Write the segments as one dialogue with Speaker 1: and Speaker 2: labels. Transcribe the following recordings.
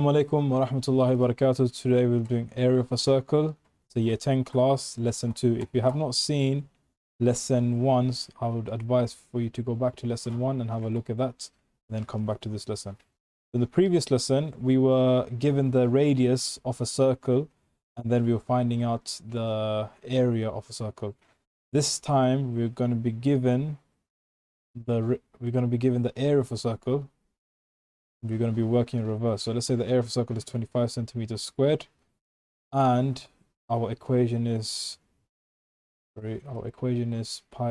Speaker 1: Assalamu alaikum wa rahmatullahi wa barakatuh. Today we're doing area of a circle. It's a year 10 class, lesson 2. If you have not seen lesson 1, I would advise for you to go back to lesson 1 and have a look at that, and then come back to this lesson. In the previous lesson, we were given the radius of a circle, and then we were finding out the area of a circle. This time we're going to be given the area of a circle. We're going to be working in reverse. So let's say the area of a circle is 25 centimeters squared, and our equation is pi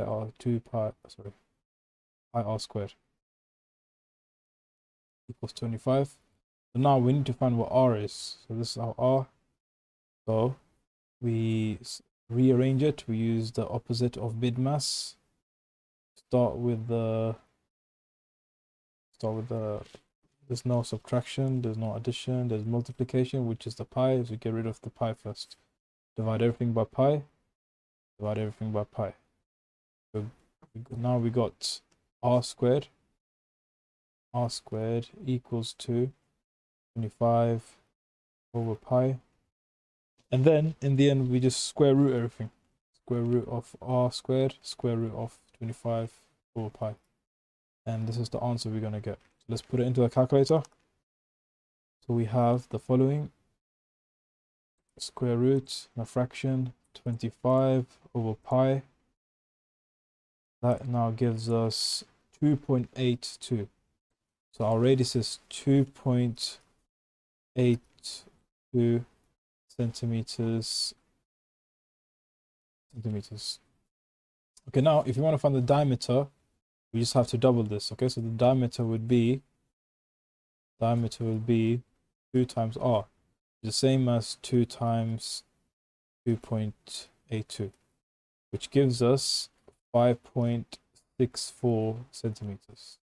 Speaker 1: r pi r squared equals 25. So now we need to find what r is. So this is our r. So we rearrange it. We use the opposite of bid mass. Start with the there's no subtraction, there's no addition, there's multiplication, which is the pi. So we get rid of the pi first. Divide everything by pi. Divide everything by pi. So now we got r squared. R squared equals to 25 over pi. And then in the end, we just square root everything. Square root of r squared, square root of 25 over pi. And this is the answer we're going to get. Let's put it into a calculator. So we have the following: square root, a fraction, 25 over pi. That now gives us 2.82. So our radius is 2.82 centimeters. Okay, now if you want to find the diameter, we just have to double this. Okay, so the diameter would be 2 times r, the same as 2 times 2.82, which gives us 5.64 centimeters.